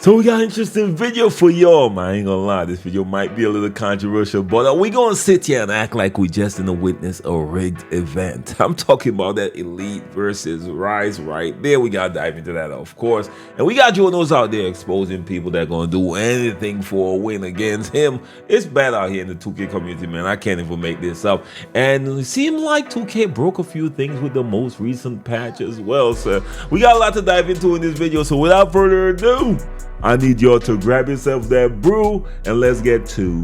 So we got an interesting video for y'all, man. I ain't gonna lie, this video might be a little controversial, but we gonna sit here and act like we just in the witness a rigged event. I'm talking about that Elite versus Rise right there. We gotta dive into that, of course. And we got journals out there exposing people that gonna do anything for a win against him. It's bad out here in the 2K community, man. I can't even make this up. And it seemed like 2K broke a few things with the most recent patch as well. So we got a lot to dive into in this video. So without further ado, I need y'all to grab yourself that brew and let's get to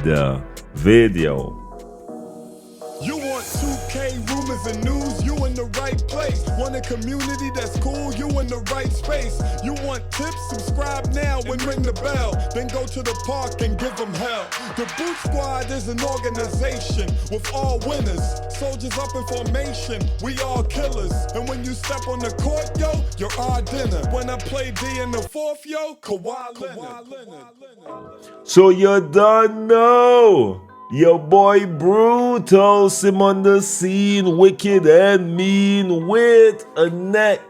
the video. You want 2K rumors and news, you in the right place. Want a community that's cool, you in the right space. You want tips, subscribe now and ring the bell. Then go to the park and give them hell. The Boot Squad is an organization with all winners. Soldiers up in formation, we all killers. And when you step on the court, yo, you're our dinner. When I play D in the fourth, yo, Kawhi Leonard. So you don't know. Your boy Brutal, him on the scene, wicked and mean, with a next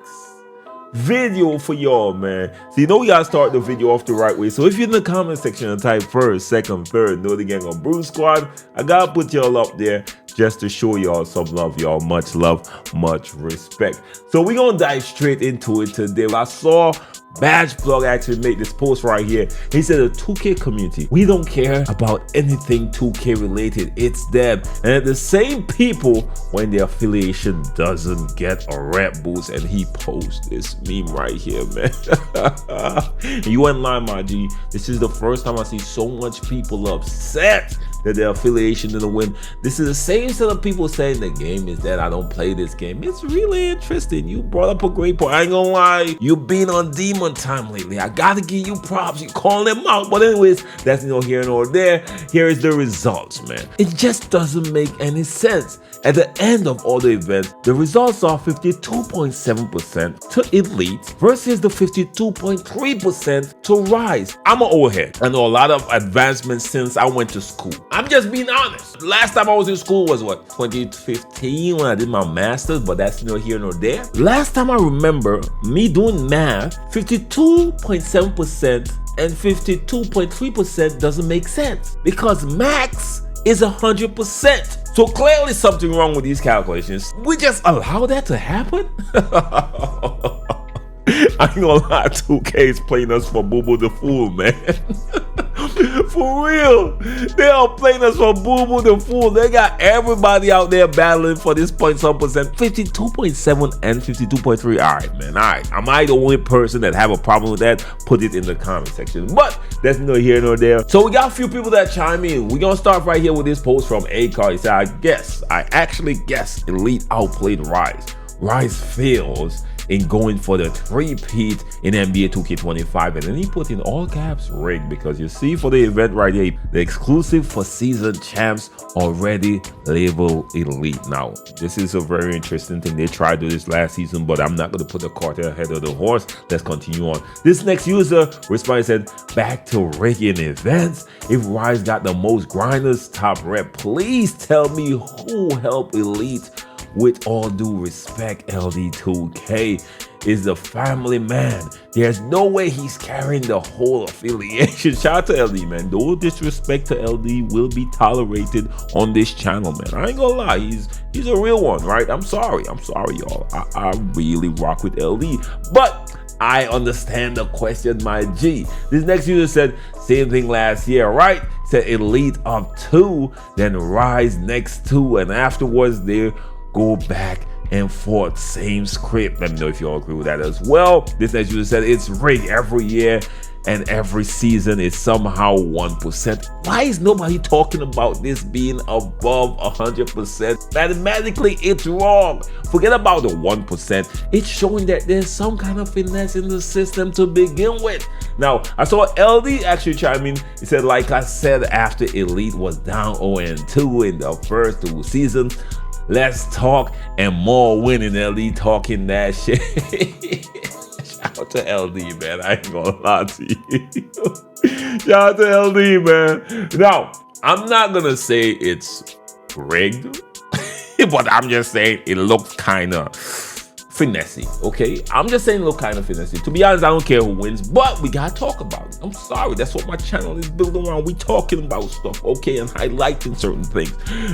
video for y'all, man. So you know we gotta start the video off the right way. So if you're in the comment section and type first, second, third, know the gang on Brew Squad, I gotta put y'all up there just to show y'all some love, y'all. Much love, much respect. So we gonna dive straight into it today. I saw Badge Plug actually make this post right here. He said, the 2K community, we don't care about anything 2K related, it's them. And the same people when their affiliation doesn't get a rep boost. And he posts this meme right here, man. You ain't lying, my G. This is the first time I see so much people upset that their affiliation didn't win. This is the same set of people saying the game is dead, I don't play this game. It's really interesting. You brought up a great point. I ain't gonna lie, you've been on demon time lately. I gotta give you props. You call them out. But anyways, that's no here nor there. Here is the results, man. It just doesn't make any sense. At the end of all the events, the results are 52.7% to Elite versus the 52.3% to Rise. I'm an old head. I know a lot of advancements since I went to school. I'm just being honest. Last time I was in school was what, 2015 when I did my master's, but that's no here nor there. Last time I remember me doing math, 52.7% and 52.3% doesn't make sense because max is 100%. So clearly something wrong with these calculations. We just allow that to happen? I ain't gonna lie, 2K is playing us for Boo Boo the Fool, man. For real. They are playing us for Boo Boo the Fool. They got everybody out there battling for this point some percent. 52.7 and 52.3. Alright, man. Alright. Am I the only person that have a problem with that? Put it in the comment section. But that's neither here nor there. So we got a few people that chime in. We're gonna start right here with this post from A-Car. He said, I actually guess Elite outplayed Rise. Rise fails in going for the three-peat in NBA 2K25, and then he put in all caps rigged, because you see for the event right here, the exclusive for season champs already labeled Elite. Now this is a very interesting thing. They tried to do this last season, but I'm not going to put the cart ahead of the horse. Let's continue on. This next user responded, said, back to rigging events. If Rise got the most grinders top rep, please tell me who helped Elite. With all due respect, LD2K is the family man. There's no way he's carrying the whole affiliation. Shout out to LD, man. No disrespect to LD will be tolerated on this channel, man. I ain't gonna lie, he's a real one, right? I'm sorry, y'all. I really rock with LD, but I understand the question, my G. This next user said, same thing last year, right? Said Elite up 2, then Rise next 2, and afterwards they go back and forth, same script. Let me know if you all agree with that as well. This, as you said, it's rigged every year and every season is somehow 1%. Why is nobody talking about this being above 100%? Mathematically, it's wrong. Forget about the 1%. It's showing that there's some kind of finesse in the system to begin with. Now, I saw LD actually chime in. He said, like I said, after Elite was down 0-2 in the first 2 seasons, let's talk and more winning. LD talking that shit. Shout out to LD, man. I ain't gonna lie to you. Shout out to LD, man. Now, I'm not gonna say it's rigged, but I'm just saying it looks kind of finessey, okay? I'm just saying a little kind of finessey. To be honest, I don't care who wins, but we gotta talk about it. I'm sorry, that's what my channel is built around. We talking about stuff, okay, and highlighting certain things.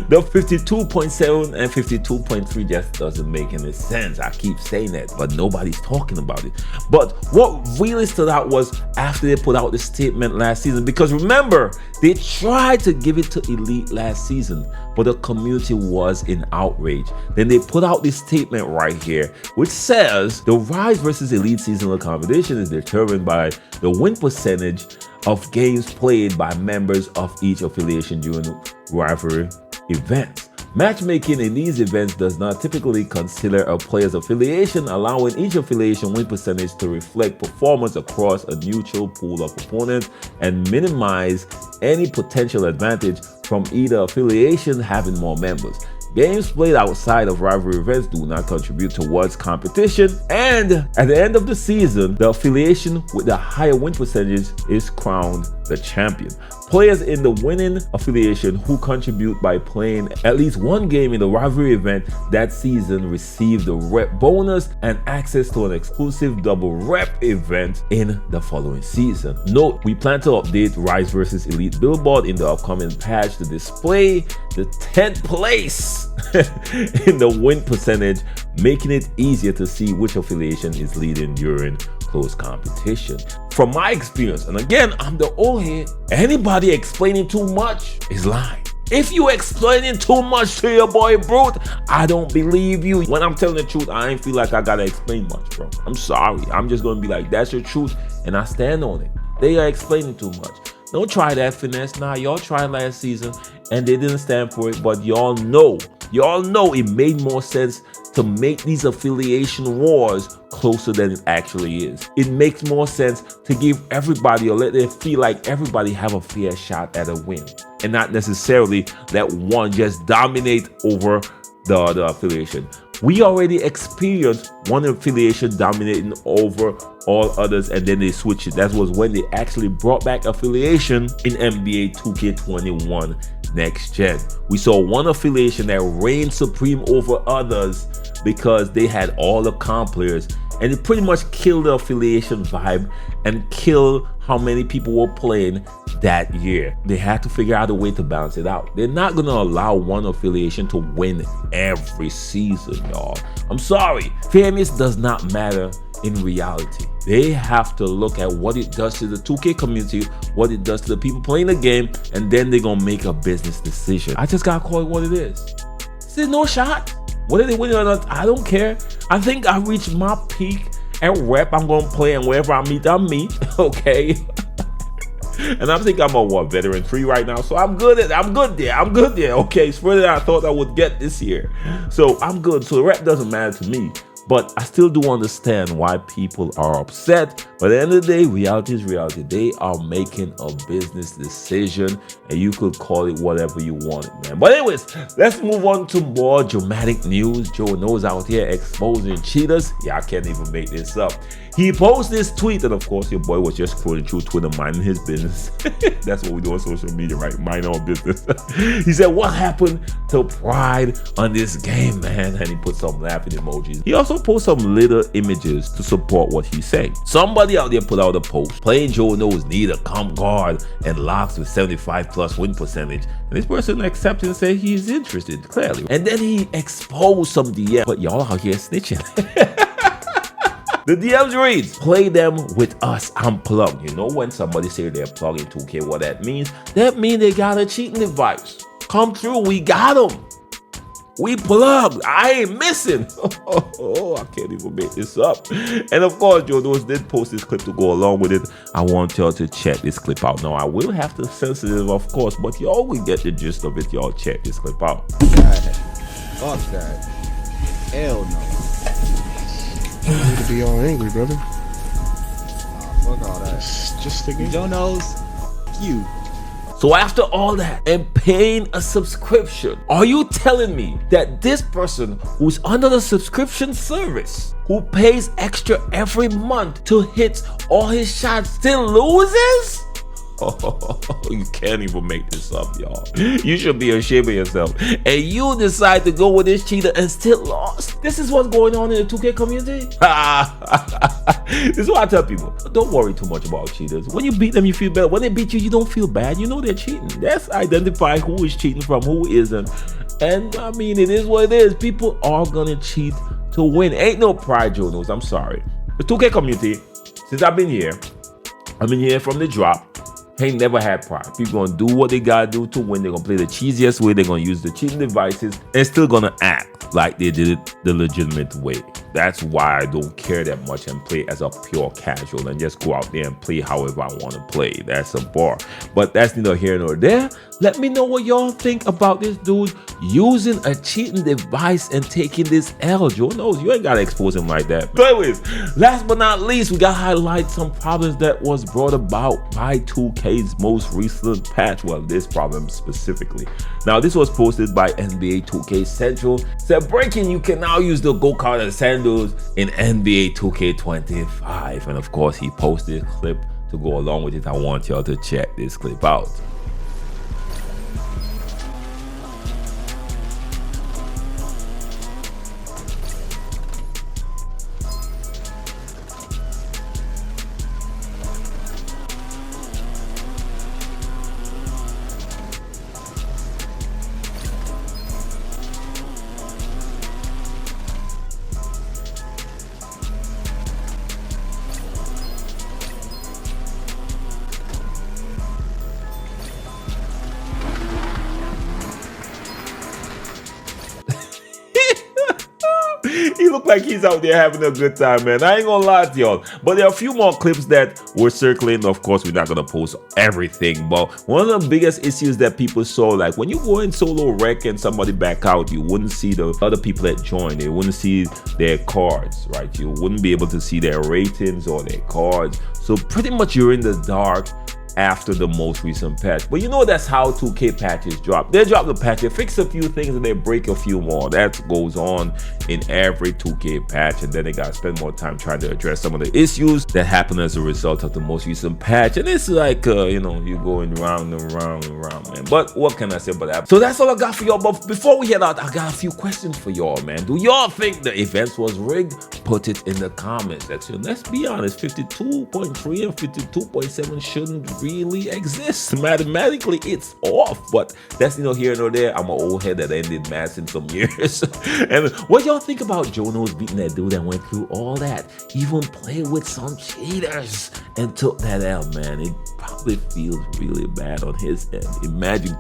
The 52.7 and 52.3 just doesn't make any sense. I keep saying that, but nobody's talking about it. But what really stood out was after they put out the statement last season, because remember, they tried to give it to Elite last season, but the community was in outrage. Then they put out this statement right here, which says the Rise versus Elite seasonal competition is determined by the win percentage of games played by members of each affiliation during rivalry events. Matchmaking in these events does not typically consider a player's affiliation, allowing each affiliation win percentage to reflect performance across a neutral pool of opponents and minimize any potential advantage from either affiliation having more members. Games played outside of rivalry events do not contribute towards competition, and at the end of the season, the affiliation with the higher win percentage is crowned the champion. Players in the winning affiliation who contribute by playing at least one game in the rivalry event that season receive the rep bonus and access to an exclusive double rep event in the following season. Note, we plan to update Rise vs Elite billboard in the upcoming patch to display the 10th place in the win percentage, making it easier to see which affiliation is leading during close competition. From my experience, and again, I'm the old head, anybody explaining too much is lying. If you explaining too much to your boy Brute, I don't believe you. When I'm telling the truth, I ain't feel like I gotta explain much, bro. I'm sorry. I'm just gonna be like, that's your truth, and I stand on it. They are explaining too much. Don't try that finesse. Nah, y'all tried last season and they didn't stand for it, but y'all know it made more sense to make these affiliation wars closer than it actually is. It makes more sense to give everybody, or let them feel like everybody have a fair shot at a win, and not necessarily that one just dominate over the other affiliation. We already experienced one affiliation dominating over all others, and then they switched it. That was when they actually brought back affiliation in NBA 2K21 Next Gen. We saw one affiliation that reigned supreme over others because they had all the comp players, and it pretty much killed the affiliation vibe and killed how many people were playing that year. They had to figure out a way to balance it out. They're not gonna allow one affiliation to win every season, y'all. I'm sorry, fairness does not matter in reality. They have to look at what it does to the 2K community, what it does to the people playing the game, and then they're gonna make a business decision. I just gotta call it what it is. This is no shot. Whether they win or not, I don't care. I think I reached my peak at rep. I'm gonna play, and wherever I meet, okay? And I think I'm a veteran 3 right now, so I'm good there. Okay, it's further than I thought I would get this year, so I'm good. So the rep doesn't matter to me. But I still do understand why people are upset. But at the end of the day, reality is reality. They are making a business decision, and you could call it whatever you want it, man. But anyways, let's move on to more dramatic news. Joe Knows out here exposing cheaters. Yeah, I can't even make this up. He posted this tweet, and of course, your boy was just scrolling through Twitter, minding his business. That's what we do on social media, right? Mind our business. He said, what happened to pride on this game, man? And he put some laughing emojis. He also posted some little images to support what he's saying. Somebody out there put out a post, playing Joe Knows need a comp guard and locks with 75+ win percentage. And this person accepted and said he's interested, clearly. And then he exposed some DM, but y'all out here snitching. The DMs reads, play them with us unplugged. You know when somebody say they're plugging 2K, what that means? That means they got a cheating device. Come through, we got them. We plugged. I ain't missing. Oh, I can't even make this up. And of course, Joe Knows did post this clip to go along with it. I want y'all to check this clip out. Now, I will have to censor it, of course, but y'all will get the gist of it. Y'all check this clip out. Fuck that. Hell no. You need to be all angry, brother. Fuck all that. Just the game. Joe Knows, you. So after all that and paying a subscription, are you telling me that this person who's under the subscription service, who pays extra every month to hit all his shots, still loses? You can't even make this up, y'all. You should be ashamed of yourself. And you decide to go with this cheater and still lost. This is what's going on in the 2K community. This is what I tell people. Don't worry too much about cheaters. When you beat them, you feel better. When they beat you, you don't feel bad. You know they're cheating. That's identify who is cheating from who isn't. And I mean, it is what it is. People are gonna cheat to win. Ain't no pride, Jonos. I'm sorry. The 2K community, since I've been here from the drop. Ain't never had pride. People gonna do what they gotta do to win. They're gonna play the cheesiest way. They're gonna use the cheating devices and still gonna act like they did it the legitimate way. That's why I don't care that much and play as a pure casual and just go out there and play however I want to play. That's a bar. But that's neither here nor there. Let me know what y'all think about this dude using a cheating device and taking this L. Joe knows you ain't gotta expose him like that. But anyways, last but not least, we gotta highlight some problems that was brought about by 2K's most recent patch. Well, this problem specifically. Now, this was posted by NBA 2K Central. Said breaking, you can now use the go-kart and sandals in NBA 2K25. And of course, he posted a clip to go along with it. I want y'all to check this clip out. He looked like he's out there having a good time, man. I ain't gonna lie to y'all. But there are a few more clips that were circulating. Of course, we're not gonna post everything. But one of the biggest issues that people saw, like when you go in solo rec and somebody back out, you wouldn't see the other people that joined. They wouldn't see their cards, right? You wouldn't be able to see their ratings or their cards. So pretty much you're in the dark after the most recent patch. But you know that's how 2K patches drop. They drop the patch, they fix a few things and they break a few more. That goes on in every 2K patch, and then they gotta spend more time trying to address some of the issues that happen as a result of the most recent patch. And it's like you know, you're going round and round and round, man. But what can I say about that? So that's all I got for y'all. But before we head out, I got a few questions for y'all, man. Do y'all think the events was rigged? Put it in the comment section. Let's be honest, 52.3 and 52.7 shouldn't really exist. Mathematically, it's off, but that's neither here nor there. I'm an old head that ended maths in some years. And what y'all think about Jonos beating that dude that went through all that, even played with some cheaters and took that out, man? It probably feels really bad on his end. Imagine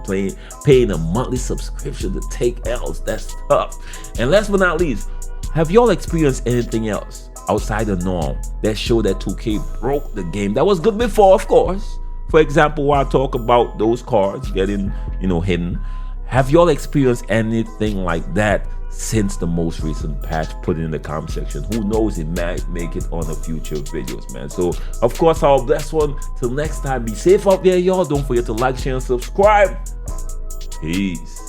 paying a monthly subscription to take L's. That's tough. And last but not least, have y'all experienced anything else outside the norm that showed that 2K broke the game that was good before, of course? For example, while I talk about those cards getting, you know, hidden, have y'all experienced anything like that since the most recent patch? Put it in the comment section. Who knows, it might make it on the future videos, man. So of course, our best one. Till next time, be safe out there, y'all. Don't forget to like, share, and subscribe. Peace.